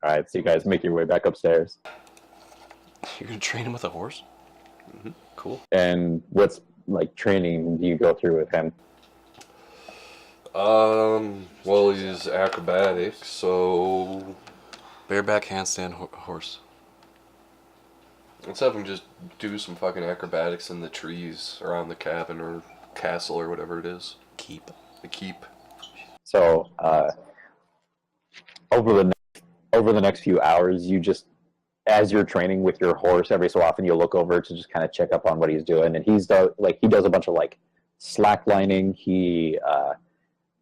All right, so you guys make your way back upstairs. You're gonna train him with a horse? Mm-hmm. Cool. And what's like training do you go through with him? Well, he's acrobatic, so Bareback handstand horse. let's have him just do some fucking acrobatics in the trees around the cabin or castle or whatever it is. Keep. The keep. So over the next few hours, you just as you're training with your horse, every so often you'll look over to just kind of check up on what he's doing, and he does a bunch of like slacklining. He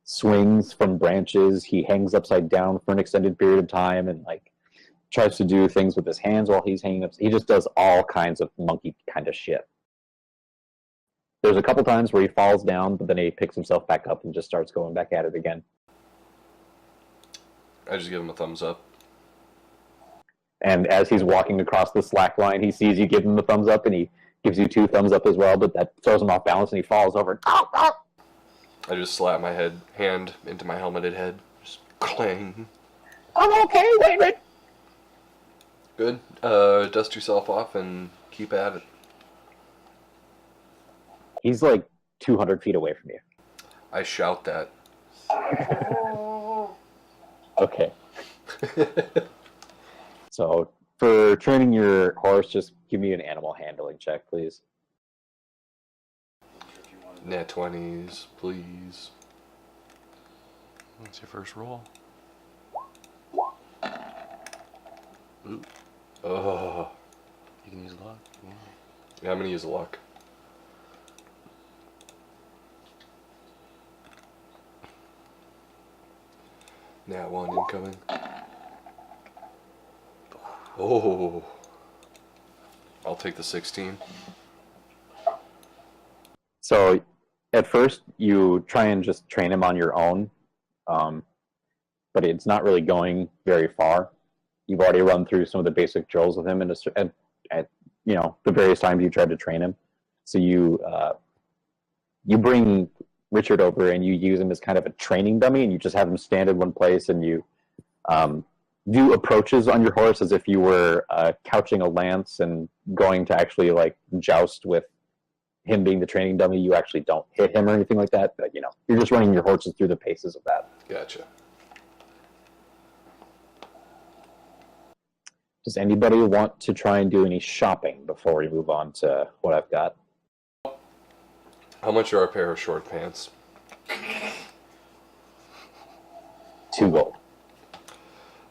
swings from branches. He hangs upside down for an extended period of time, and like tries to do things with his hands while he's hanging up. He just does all kinds of monkey kind of shit. There's a couple times where he falls down, but then he picks himself back up and just starts going back at it again. I just give him a thumbs up. And as he's walking across the slack line, he sees you give him a thumbs up, and he gives you 2 thumbs up as well, but that throws him off balance, and he falls over. I just slap my hand into my helmeted head. Just clang. I'm okay, Wainwright. Good. Dust yourself off and keep at it. He's like 200 feet away from you. I shout that. Okay. So for training your horse, just give me an animal handling check, please. Nat 20s, please. What's your first roll? Ooh. Oh. You can use luck. Yeah, I'm gonna use luck. Nat 1 incoming. Oh. I'll take the 16. So at first you try and just train him on your own, but it's not really going very far. You've already run through some of the basic drills with him, and at the various times you tried to train him. So you bring Richard over and you use him as kind of a training dummy, and you just have him stand in one place, and you do approaches on your horse as if you were couching a lance and going to actually like joust with him being the training dummy. You actually don't hit him or anything like that, but you're just running your horses through the paces of that. Gotcha. Does anybody want to try and do any shopping before we move on to what I've got? How much are a pair of short pants? 2 gold.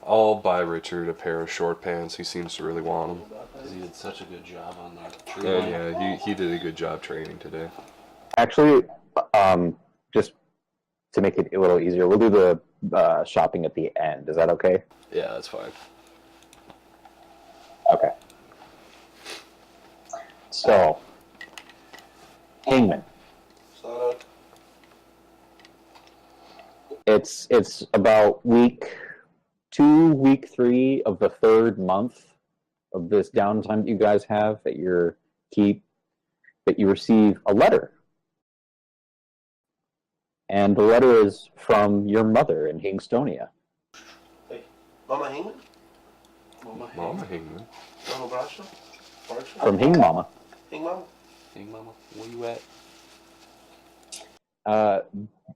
I'll buy Richard a pair of short pants. He seems to really want them. Because he did such a good job on that tree And line. yeah, he did a good job training today. Actually, just to make it a little easier, we'll do the shopping at the end. Is that okay? Yeah, that's fine. Okay. So, Hangman. It's about week 2, week 3 of the 3rd month of this downtime that you guys have at your keep, that you receive a letter. And the letter is from your mother in Hingstonia. Hey, Mama Hingman? Mama Hingman. Mama Brasha? From Hing Mama. Hing Mama? Hey, Mama, where you at?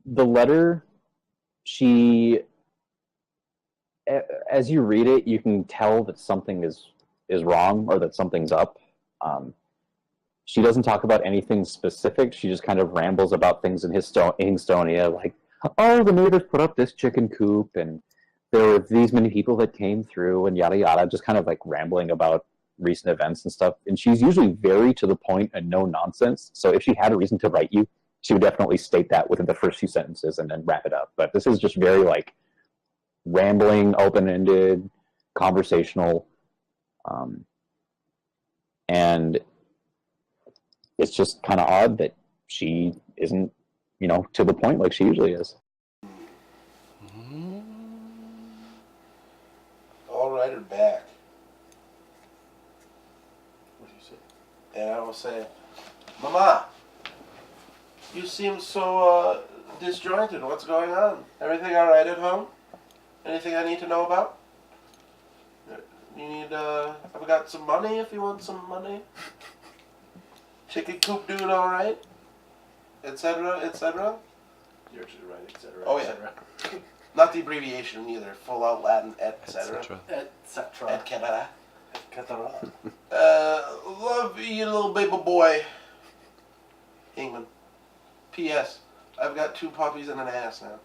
The letter, as you read it, you can tell that something is wrong or that something's up. She doesn't talk about anything specific. She just kind of rambles about things in Hingstonia, like, oh, the natives put up this chicken coop, and there were these many people that came through, and yada yada, just kind of like rambling about recent events and stuff. And she's usually very to the point and no nonsense. So if she had a reason to write you, she would definitely state that within the first few sentences and then wrap it up. But this is just very like rambling, open-ended, conversational, and it's just kind of odd that she isn't, to the point like she usually is. I'll write her back. What do you say? And I will say, Mama, you seem so disjointed. What's going on? Everything all right at home? Anything I need to know about? You need, I've got some money if you want some money. Chicken coop doing alright? Etc., etc.? You're actually right, etc. Oh, yeah. Not the abbreviation either. Full out Latin, etc. Etc. Etc. Et cetera. Etc. Love you, little baby boy. England. P.S. I've got 2 puppies and an ass now.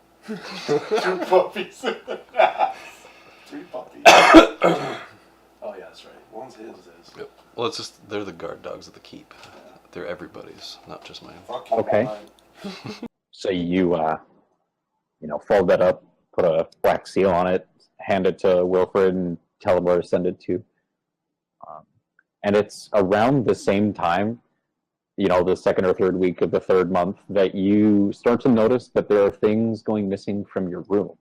2 puppies. 3 puppies. Oh, yeah, that's right. One's his. Yep. Well, it's just they're the guard dogs of the keep. They're everybody's, not just mine. Fucking Okay. mine. So you, fold that up, put a wax seal on it, hand it to Wilfred, and tell him where to send it to. And it's around the same time, the second or third week of the 3rd month, that you start to notice that there are things going missing from your room.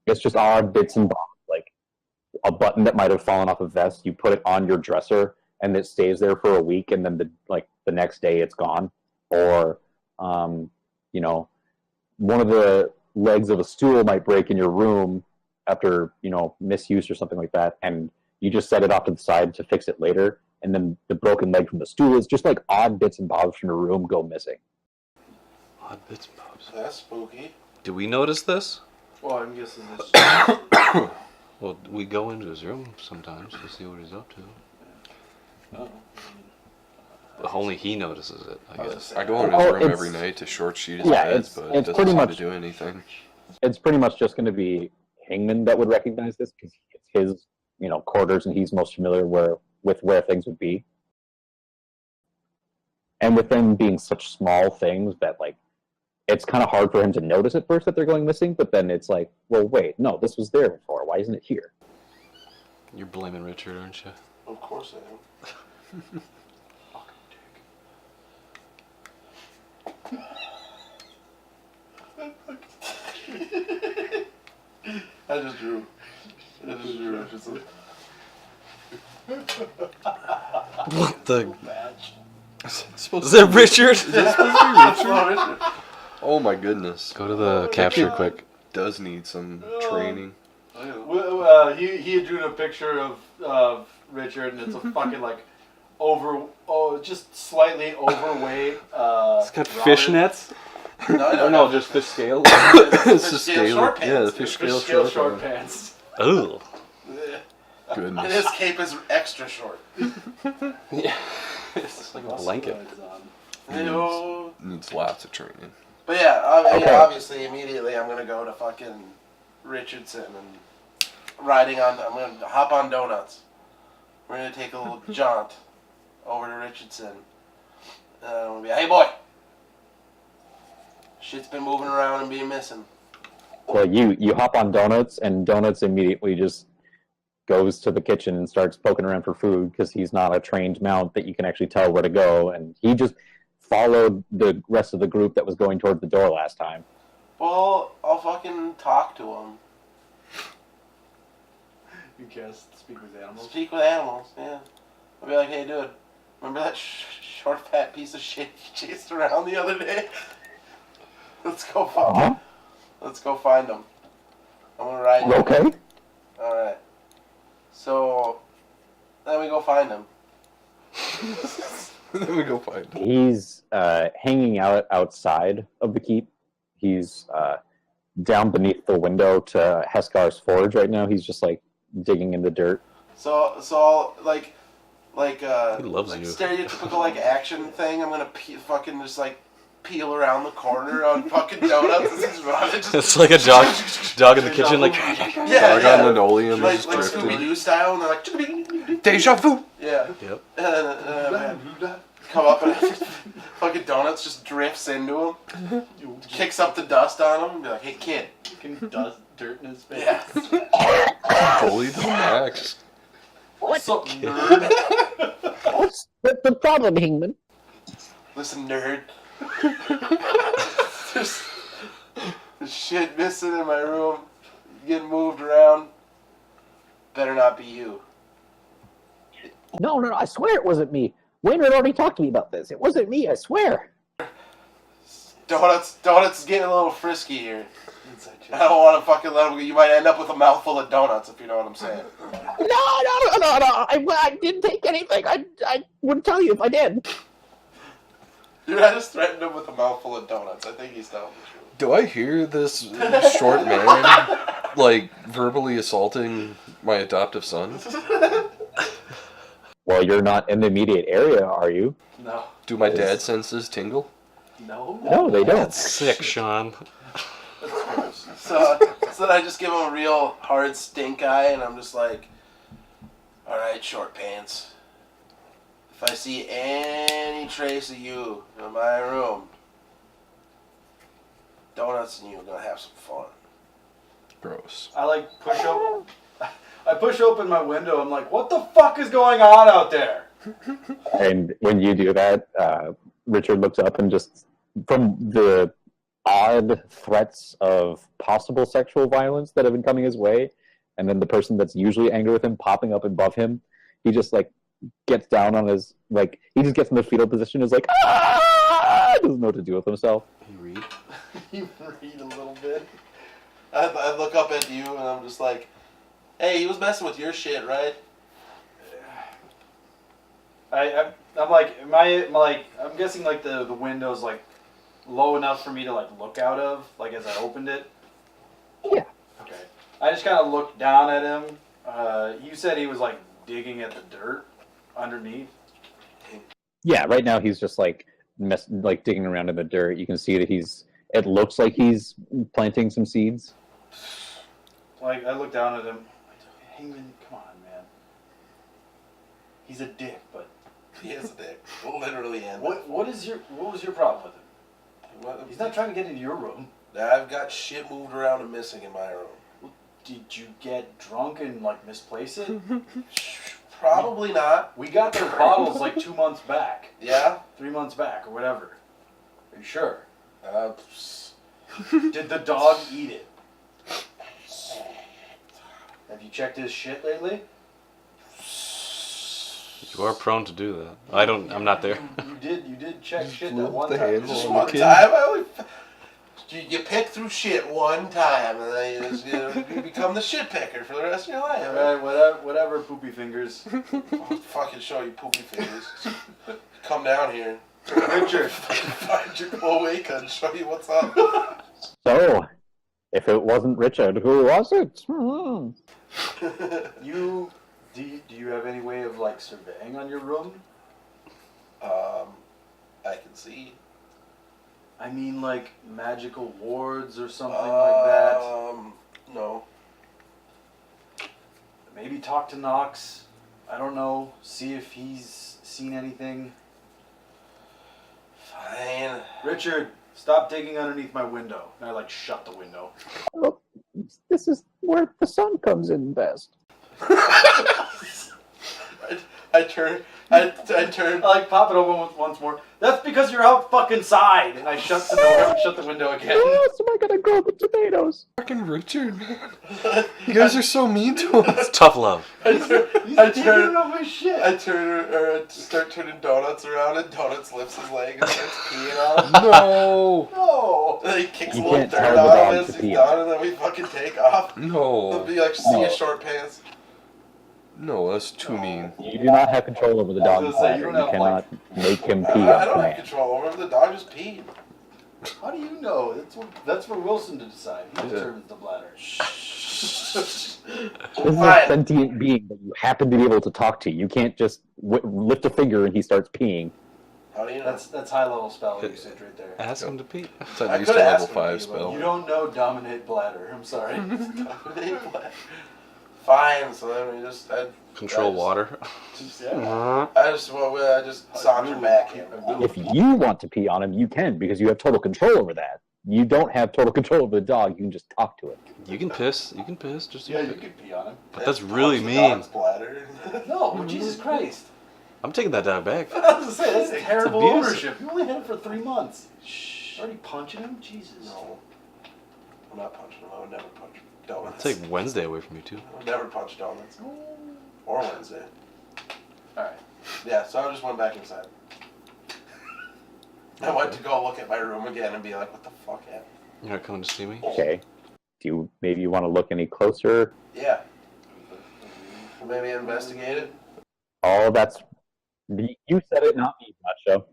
It's just odd bits and bobs, like a button that might have fallen off a vest. You put it on your dresser, and it stays there for a week, and then the next day it's gone. Or, one of the legs of a stool might break in your room after, misuse or something like that, and you just set it off to the side to fix it later, and then the broken leg from the stool is just like odd bits and bobs from your room go missing. Odd bits and bobs. That's spooky. Do we notice this? Well, I'm guessing this. Well, we go into his room sometimes to see what he's up to. Oh. Only he notices it, I I was guess. gonna I go in Oh, his room it's- every night to short sheet his Yeah, beds, it's- but it's it pretty doesn't seem much- to do anything. It's pretty much just going to be Hangman that would recognize this, because it's his, quarters, and he's most familiar with where things would be. And with them being such small things that, it's kind of hard for him to notice at first that they're going missing, but then it's like, well, wait, no, this was there before. Why isn't it here? You're blaming Richard, aren't you? Of course I am. I just drew. Richardson. What the? Badge. Is that Richard? Oh my goodness. Go to the capture kid- quick. Does need some training. He had drew a picture of Richard, and it's a fucking just slightly overweight. It's got Robert. fishnets. No, just fish scales. It's just scale short Yeah, the pants. fish Fish scale scale short. short pants. Ooh. And Goodness. his cape is extra short. Yeah. It's like a blanket. Hey-o. Needs lots of training. But yeah, Okay. obviously, immediately I'm gonna go to fucking Richardson and I'm gonna hop on donuts. We're gonna take a little jaunt over to Richardson. And I'm gonna be, hey boy, shit's been moving around and being missing. Well, you hop on Donuts, and Donuts immediately just goes to the kitchen and starts poking around for food, because he's not a trained mount that you can actually tell where to go, and he just followed the rest of the group that was going towards the door last time. Well, I'll fucking talk to him. You can't speak with animals. Speak with animals, yeah. I'll be like, hey dude, remember that short fat piece of shit you chased around the other day? Let's go find him. Let's go find him. I'm gonna ride you. Okay. Alright. So, then we go find him. Then we go find him. He's hanging out outside of the keep. He's down beneath the window to Heskar's forge right now. He's just digging in the dirt. So I'll, like He loves you. stereotypical action thing. I'm gonna fucking just peel around the corner on fucking donuts as he's running. Just, It's like a dog in the kitchen, like. yeah, Dog on linoleum like is Scooby drifting. Doo style, and they're like, Deja vu! yeah. Yep. And then come up and fucking donuts just drifts into him, kicks up the dust on him, and be like, hey kid. Fucking dust, dirt in his face. Yeah. Bully the max. What's up, nerd? What's the problem, Hingman? Listen, nerd. there's shit missing in my room. Getting moved around. Better not be you. No, I swear it wasn't me. Wayne had already talked to me about this. It wasn't me, I swear. Donuts is getting a little frisky here. inside I joke. don't want to fucking let him go. You might end up with a mouthful of donuts if you know what I'm saying. No. I didn't take anything. I would tell you if I did. Dude, I just threatened him with a mouthful of donuts. I think he's telling the truth. Do I hear this short man like verbally assaulting my adoptive son? Well, you're not in the immediate area, are you? No. Do my dad senses tingle? No. No, they don't. That's sick, Sean. That's gross. So then I just give him a real hard stink eye, and I'm just like, all right, short pants. If I see any trace of you in my room, donuts and you are gonna have some fun. Gross. I like push open. I push open my window. I'm like, what the fuck is going on out there? And when you do that, Richard looks up and just, from the odd threats of possible sexual violence that have been coming his way, and then the person that's usually angry with him popping up above him, he just like gets down on his, like, he just gets in the fetal position, is like, ah! Doesn't know what to do with himself. You read? You read a little bit. I look up at you, and I'm just like, hey, he was messing with your shit, right? I'm like, I'm guessing like the window's like low enough for me to like look out of, like as I opened it. Yeah. Okay. I just kind of looked down at him. You said he was like digging at the dirt underneath. Yeah, right now he's just like digging around in the dirt. You can see that it looks like he's planting some seeds. Like I looked down at him. Like, Heyman, come on, man. He's a dick, but He is a dick. Literally, and what was your problem with him? What? He's not trying to get into your room. I've got shit moved around and missing in my room. Did you get drunk and like misplace it? Probably not. We got those bottles like 2 months back, Yeah. 3 months back, or whatever. Are you sure? Uh, Did the dog eat it? Have you checked his shit lately? You are prone to do that. I'm not there. You did check shit that flip one the time. handle. just on one the kid. time. You pick through shit one time, and then you become the shit picker for the rest of your life. Alright, whatever, poopy fingers. I'll fucking show you poopy fingers. Come down here. Richard. Find your cloaca and show you what's up. So, if it wasn't Richard, who was it? Do you have any way of like surveying on your room? I can see. I mean like magical wards or something like that. No. Maybe talk to Knox. I don't know. See if he's seen anything. Fine. Richard, stop digging underneath my window. And I like shut the window. Look, this is where the sun comes in best. I turn. I like pop it open once more. That's because you're outside. And I shut the door and shut the window again. Where else am I gonna grow the tomatoes? Fucking Richard, man. You guys are so mean to us. Tough love. He's digging up my shit. I start turning donuts around, and Donuts lifts his leg and starts peeing on him. No. No. And then he kicks a You little can't dirt tell the on dog him to as pee he's on done, and then we fucking take off. It'll No. be like seeing No. short pants. No, that's too mean. You do not have control over the I was dog's gonna say, you bladder. don't You have, cannot make him pee I on don't have command. control over him. The dog just peed. How do you know? That's for Wilson to decide. He Yeah. determines the bladder. This is a Fine. sentient being that you happen to be able to talk to. You can't just lift a finger and he starts peeing. How do you know? That's high level spell usage right there. Ask him to pee. It's at I least a could've level asked him 5 to, spell. You don't know dominate bladder. I'm sorry. Fine. So then I Control just- water. Yeah. I just saunter back in. If you want to pee on him, you can because you have total control over that. You don't have total control over the dog. You can just talk to it. You can piss. You can piss. Just Yeah, you could pee on him. But that's really Punch the mean. dog's bladder. No, Jesus Christ. I'm taking that dog back. I was gonna say, that's terrible abuse. ownership. You only had it for 3 months. Shh. Already punching him? Jesus. No. I'm not punching him. I would never punch donuts. Take Wednesday away from you too. I would never punch donuts. Or Wednesday. Alright. Yeah, so I just went back inside. I went to go look at my room again and be like, what the fuck happened? You're not coming to see me? Okay. Do you maybe you want to look any closer? Yeah. Maybe investigate it. Oh, that's you said it, not me, Nacho.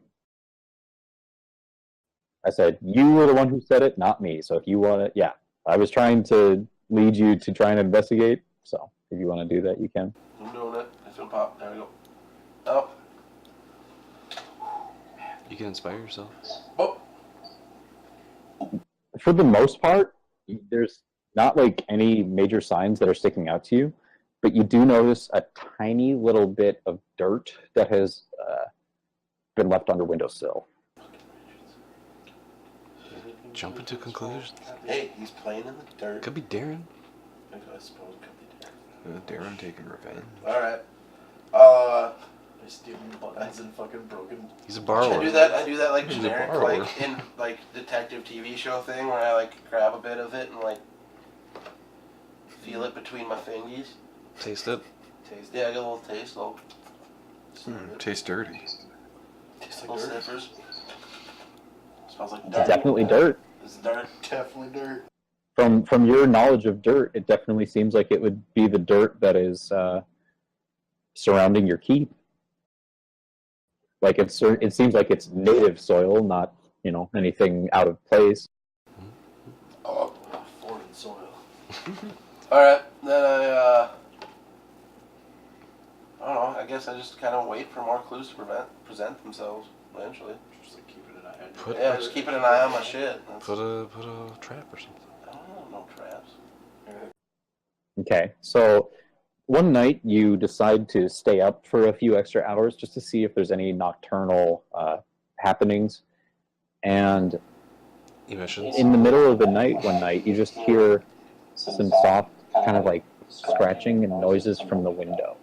I said you were the one who said it, not me. So if you want to, yeah, I was trying to lead you to try and investigate. So if you want to do that, you can. I'm doing it. I feel pop. There we go. Oh. You can inspire yourself. Oh. For the most part, there's not like any major signs that are sticking out to you, but you do notice a tiny little bit of dirt that has been left on the windowsill. Jump into conclusions. Hey, he's playing in the dirt. Could be Darren. I suppose it could be Darren. Darren taking revenge. All right. By stealing buttons and fucking broken. He's a I borrower. do that. I do that like He's a generic, borrower. like in like detective TV show thing where I like grab a bit of it and like feel it between my fingies. Taste it. Taste. Yeah, I get a little taste. Little, Tastes dirty. Tastes little like dirt. sniffers. Smells like It's dirt. definitely dirt. It's dirt. Definitely dirt. From your knowledge of dirt, it definitely seems like it would be the dirt that is surrounding your keep. Like it seems like it's native soil, not anything out of place. Oh. Foreign soil. All right. Then I don't know. I guess I just kind of wait for more clues to present themselves eventually. Just like keeping an eye on Put- Yeah, just keeping an eye on my shit. That's, Put a trap or something. I don't know. No traps. Okay, so one night you decide to stay up for a few extra hours just to see if there's any nocturnal happenings. And Emissions. in the middle of the night, one night, you just hear some soft kind of like scratching and noises from the window.